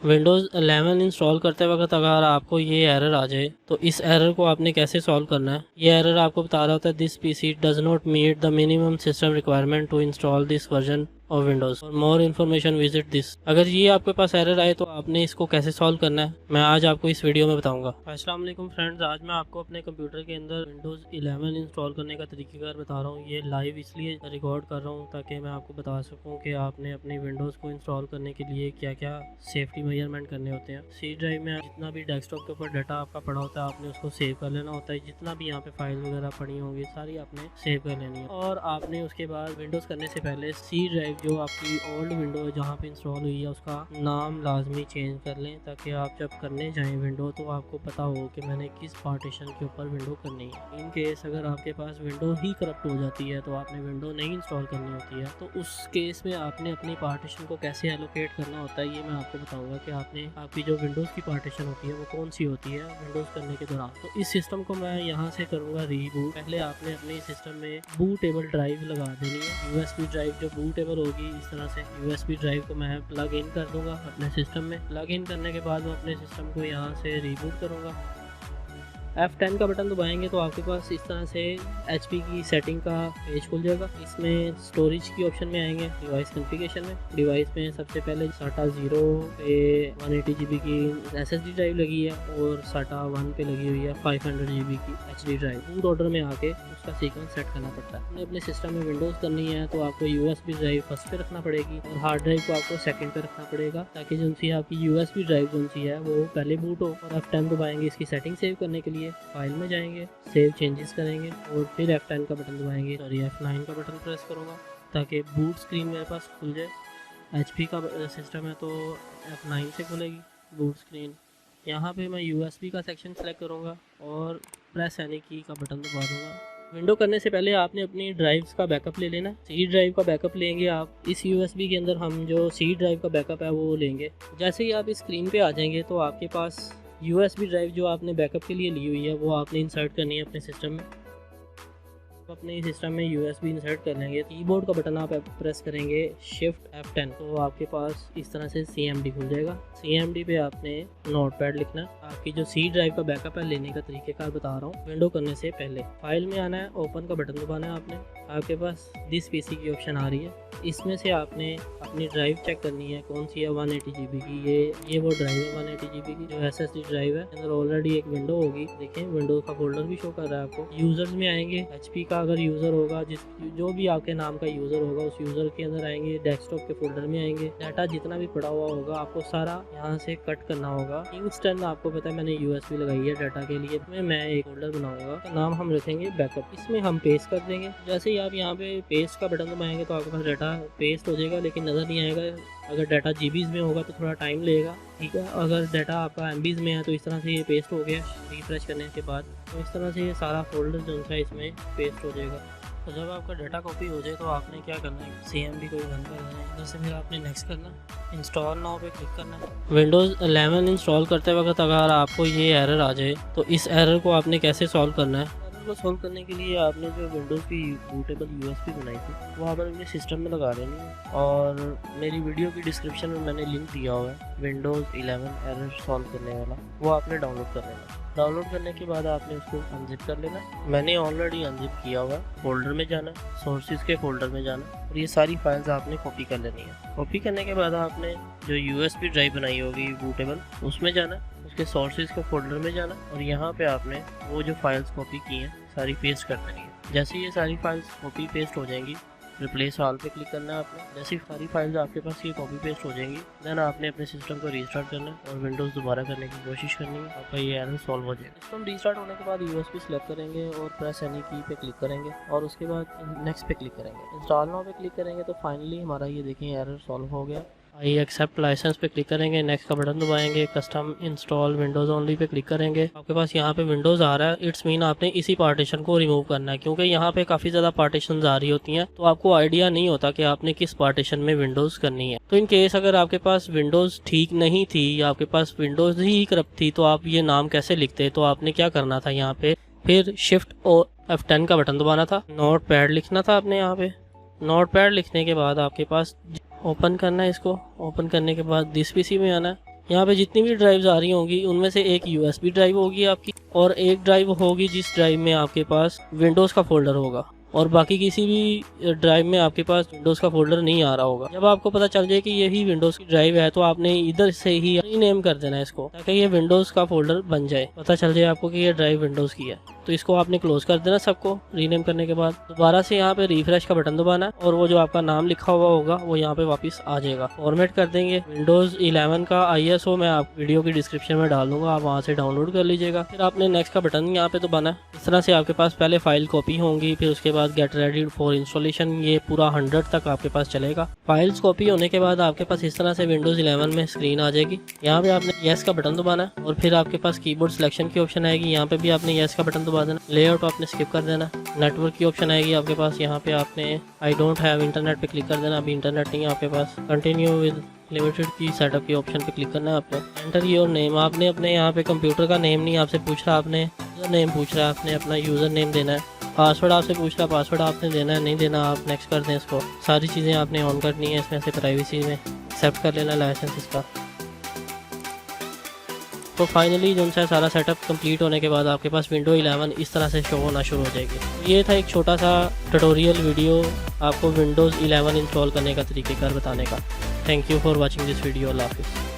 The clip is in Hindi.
विंडोज़ 11 इंस्टॉल करते वक्त अगर आपको ये एरर आ जाए तो इस एरर को आपने कैसे सॉल्व करना है। ये एरर आपको बता रहा होता है this PC does not meet the minimum system requirement to install this version और Windows. For more information visit this. अगर ये आपके पास एरर आए तो आपने इसको कैसे सॉल्व करना है मैं आज आपको इस वीडियो में बताऊंगा। अस्सलाम वालेकुम फ्रेंड्स, आज मैं आपको अपने कंप्यूटर के अंदर विंडोज़ 11 इंस्टॉल करने का तरीक़ाकार बता रहा हूँ। ये लाइव इसलिए रिकॉर्ड कर रहा हूँ ताकि मैं आपको बता सकूँ कि आपने अपनी विंडोज़ को इंस्टॉल करने के लिए क्या क्या सेफ्टी मेजरमेंट करने होते हैं। सी ड्राइव में जितना भी डेस्कटॉप के ऊपर डाटा आपका पड़ा होता है आपने उसको सेव कर लेना होता है। जितना भी यहाँ पे फाइल वगैरह पड़ी होंगी सारी आपने सेव कर लेनी है। और आपने उसके बाद विंडोज़ करने से पहले सी ड्राइव जो आपकी ओल्ड विंडो है जहाँ पे इंस्टॉल हुई है उसका नाम लाजमी चेंज कर लें ताकि आप जब करने जाएं विंडो तो आपको पता हो कि मैंने किस पार्टीशन के ऊपर विंडो करनी है। इन केस अगर आपके पास विंडो ही करप्ट हो जाती है तो आपने विंडो नहीं इंस्टॉल करनी होती है तो उस केस में आपने अपनी पार्टीशन को कैसे एलोकेट करना होता है ये मैं आपको बताऊंगा कि आपने आपकी जो विंडोज़ की पार्टीशन होती है वो कौन सी होती है विंडोज़ करने के दौरान। तो इस सिस्टम को मैं यहाँ से करूँगा रीबूट। पहले आपने अपने सिस्टम में बूटेबल ड्राइव लगा देनी है। यूएसबी ड्राइव जो बूटेबल होगी इस तरह से यूएसबी ड्राइव को मैं प्लग इन कर दूंगा अपने सिस्टम में। प्लग इन करने के बाद मैं अपने सिस्टम को यहाँ से रीबूट करूँगा। F10 का बटन दबाएंगे तो आपके पास इस तरह से HP की सेटिंग का पेज खुल जाएगा। इसमें स्टोरेज की ऑप्शन में आएंगे डिवाइस कॉन्फ़िगरेशन में। डिवाइस में सबसे पहले SATA 0 पे 180 GB की SSD ड्राइव लगी है और SATA 1 पे लगी हुई है 500 GB की HD ड्राइव। बूट ऑर्डर में आके उसका सीक्वेंस सेट करना पड़ता है। अपने सिस्टम में विंडोज़ करनी है तो आपको USB ड्राइव फर्स्ट पे रखना पड़ेगी और हार्ड ड्राइव को आपको सेकंड पे रखना पड़ेगा ताकि जो सी आपकी USB ड्राइव जो सी है वो पहले बूट हो। और F10 दबाएंगे इसकी सेटिंग सेव करने के लिए। फाइल में जाएंगे, सेव चेंजेस करेंगे और फिर F10 का बटन दबाएंगे, सॉरी F9 का बटन प्रेस करूँगा ताकि बूट स्क्रीन मेरे पास खुल जाए। HP का सिस्टम है तो F9 से खुलेगी बूट स्क्रीन। यहाँ पे मैं USB का सेक्शन सेलेक्ट करूँगा और प्रेस एनी की का बटन दबा दूँगा। विंडो करने से पहले आपने अपनी ड्राइव्स का बैकअप ले लेना। सी ड्राइव का बैकअप लेंगे आप। इस USB के अंदर हम जो सी ड्राइव का बैकअप है वो लेंगे। जैसे ही आप इस स्क्रीन पे आ जाएंगे तो आपके पास USB ड्राइव जो आपने बैकअप के लिए ली हुई है वो आपने इंसर्ट करनी है अपने सिस्टम में। अपने सिस्टम में USB इंसर्ट कर लेंगे। कीबोर्ड का बटन आप प्रेस करेंगे शिफ्ट F10 तो आपके पास इस तरह से CMD खुल जाएगा। CMD पे आपने नोटपैड लिखना। आपकी जो सी ड्राइव का बैकअप है लेने का तरीकेकार बता रहा हूँ। विंडो करने से पहले फाइल में आना है, ओपन का बटन दबाना है आपने। आपके पास दिस पीसी की ऑप्शन आ रही है। इसमें से आपने अपनी ड्राइव चेक करनी है कौन सी है 180 GB की। ये वो ड्राइव है 180 GB की जो SSD ड्राइव है। अंदर ऑलरेडी एक विंडो होगी, देखें विंडो का फोल्डर भी शो कर रहा है आपको। यूजर्स में आएंगे, HP का अगर यूज़र होगा जो भी आपके नाम का यूज़र होगा उस यूज़र के अंदर आएंगे। डेस्कटॉप के फोल्डर में आएंगे। डाटा जितना भी पड़ा हुआ होगा आपको सारा यहाँ से कट करना होगा। इंस्टेंट आपको पता है मैंने USB लगाई है डाटा के लिए। इसमें मैं एक फोल्डर बनाऊंगा, नाम हम रखेंगे बैकअप। इसमें हम पेस्ट कर देंगे। जैसे ही आप यहाँ पे पेस्ट का बटन दबाएंगे तो आपके पास डाटा पेस्ट हो जाएगा लेकिन नज़र नहीं आएगा। अगर डाटा GBs में होगा तो थोड़ा टाइम लेगा, ठीक है। अगर डाटा आपका MBs में है तो इस तरह से ये पेस्ट हो गया रिफ्रेश करने के बाद। तो इस तरह से ये सारा फोल्डर जो है इसमें पेस्ट हो जाएगा। तो जब आपका डाटा कॉपी हो जाए तो आपने क्या करना है, CMD को रन कर देना है। इधर से फिर आपने नेक्स्ट करना है, इंस्टॉल नाउ पे क्लिक करना है। विंडोज़ 11 इंस्टॉल करते वक्त अगर आपको ये एरर आ जाए तो इस एरर को आपने कैसे सॉल्व करना है। को सॉल्व करने के लिए आपने जो विंडोज़ की बूटेबल USB बनाई थी वो आपने अपने सिस्टम में लगा देनी है। और मेरी वीडियो की डिस्क्रिप्शन में मैंने लिंक दिया हुआ है विंडोज़ 11 एरर सॉल्व करने वाला, वो आपने डाउनलोड कर लेना। डाउनलोड करने के बाद आपने उसको अनजिप कर लेना। मैंने ऑलरेडी अनजिप किया हुआ। फोल्डर में जाना, सोर्सेज के फोल्डर में जाना और ये सारी फाइल्स आपने कॉपी कर लेनी है। कॉपी करने के बाद आपने जो USB ड्राइव बनाई होगी बूटेबल उसमें जाना, उसके सोर्सेज के फोल्डर में जाना और यहाँ पे आपने वो जो फाइल्स कॉपी की हैं सारी पेस्ट कर देनी है। जैसे ये सारी फाइल्स कॉपी पेस्ट हो जाएंगी रिप्लेस ऑल पे क्लिक करना है आपने। जैसे सारी फाइल्स आपके पास ये कॉपी पेस्ट हो जाएंगी देन आपने अपने सिस्टम को रीस्टार्ट करना है और विंडोज़ दोबारा करने की कोशिश करनी है। आपका ये एरर सॉल्व हो जाएगा। सिस्टम रीस्टार्ट होने के बाद USB सेलेक्ट करेंगे और प्रेस एनी की पे क्लिक करेंगे और उसके बाद नेक्स्ट पे क्लिक करेंगे। इंस्टॉल नाउ पे क्लिक करेंगे तो फाइनली हमारा ये देखें एरर सॉल्व हो गया। आई एक्सेप्ट लाइसेंस पे क्लिक करेंगे, नेक्स्ट का बटन दबाएंगे, custom install Windows only pay click करेंगे। आपके पास यहाँ पे विंडोज़ आ रहा है, इट्स मीन आपने इसी पार्टीशन को रिमूव करना है क्योंकि यहाँ पे काफ़ी ज़्यादा पार्टीशन आ रही होती हैं तो आपको आइडिया नहीं होता कि आपने किस पार्टीशन में विंडोज़ करनी है। तो इन केस अगर आपके पास विंडोज़ ठीक नहीं थी या आपके पास विंडोज़ ही करप्ट थी तो आप ये नाम कैसे लिखते। तो आपने क्या करना था, यहाँ पे फिर शिफ्ट और F10 का बटन दबाना था, नोट पैड लिखना था आपने। यहाँ पे नोट पैड लिखने के बाद आपके पास ओपन करना है। इसको ओपन करने के बाद दिस पीसी में आना है। यहाँ पे जितनी भी ड्राइव्स आ रही होंगी उनमें से एक USB ड्राइव होगी आपकी, और एक ड्राइव होगी जिस ड्राइव में आपके पास विंडोज़ का फोल्डर होगा, और बाकी किसी भी ड्राइव में आपके पास विंडोज़ का फोल्डर नहीं आ रहा होगा। जब आपको पता चल जाए कि यही विंडोज़ की ड्राइव है तो आपने इधर से ही रीनेम कर देना है इसको, ताकि ये विंडोज़ का फोल्डर बन जाए, पता चल जाए आपको कि ये ड्राइव विंडोज़ की है। तो इसको आपने क्लोज कर देना सबको रीनेम करने के बाद। दोबारा से यहाँ पे रिफ्रेश का बटन दबाना है और वो जो आपका नाम लिखा हुआ होगा वो यहाँ पे वापस आ जाएगा। फॉर्मेट कर देंगे विंडोज़ 11 का ISO मैं आप वीडियो की डिस्क्रिप्शन में डाल दूंगा, आप वहाँ से डाउनलोड कर लीजिएगा। फिर आपने नेक्स्ट का बटन यहाँ पे दबाना है। इस तरह से आपके पास पहले फाइल कॉपी होंगी, फिर उसके बाद गेट रेडी फॉर इंस्टॉलेशन, ये पूरा 100 तक आपके पास चलेगा। फाइल्स कॉपी होने के बाद आपके पास इस तरह से विंडोज़ 11 में स्क्रीन आ जाएगी। यहाँ पे आपने येस का बटन दबाना है और फिर आपके पास कीबोर्ड सिलेक्शन की ऑप्शन आएगी, यहाँ पे भी आपने येस का बटन दबा देना। लेआउट आपने स्किप कर देना। नेटवर्क की ऑप्शन आएगी आपके पास, यहाँ पे आपने आई डोंट हैव इंटरनेट पे क्लिक कर देना, अभी इंटरनेट नहीं है आपके पास। कंटिन्यू विद लिमिटेड की सेटअप की ऑप्शन पे क्लिक करना है आपने। एंटर योर नेम, आपने अपने यहाँ पे कंप्यूटर का नेम नहीं आपसे पूछ रहा, आपने यूज़र नेम पूछ रहा है, आपने अपना यूज़र नेम देना है। पासवर्ड आपसे पूछ रहा है, पासवर्ड आपने देना है, नहीं देना आप नेक्स्ट कर दें इसको। सारी चीज़ें आपने ऑन करनी है इसमें से, प्राइवेसी में एक्सेप्ट कर लेना लाइसेंस इसका। तो फाइनली जो है सारा सेटअप कंप्लीट होने के बाद आपके पास विंडो 11 इस तरह से शो होना शुरू हो जाएगी। ये था एक छोटा सा ट्यूटोरियल वीडियो आपको विंडोज़ 11 इंस्टॉल करने का तरीक़ेकार बताने का। Thank you for watching this video. अल्लाह हाफिज़।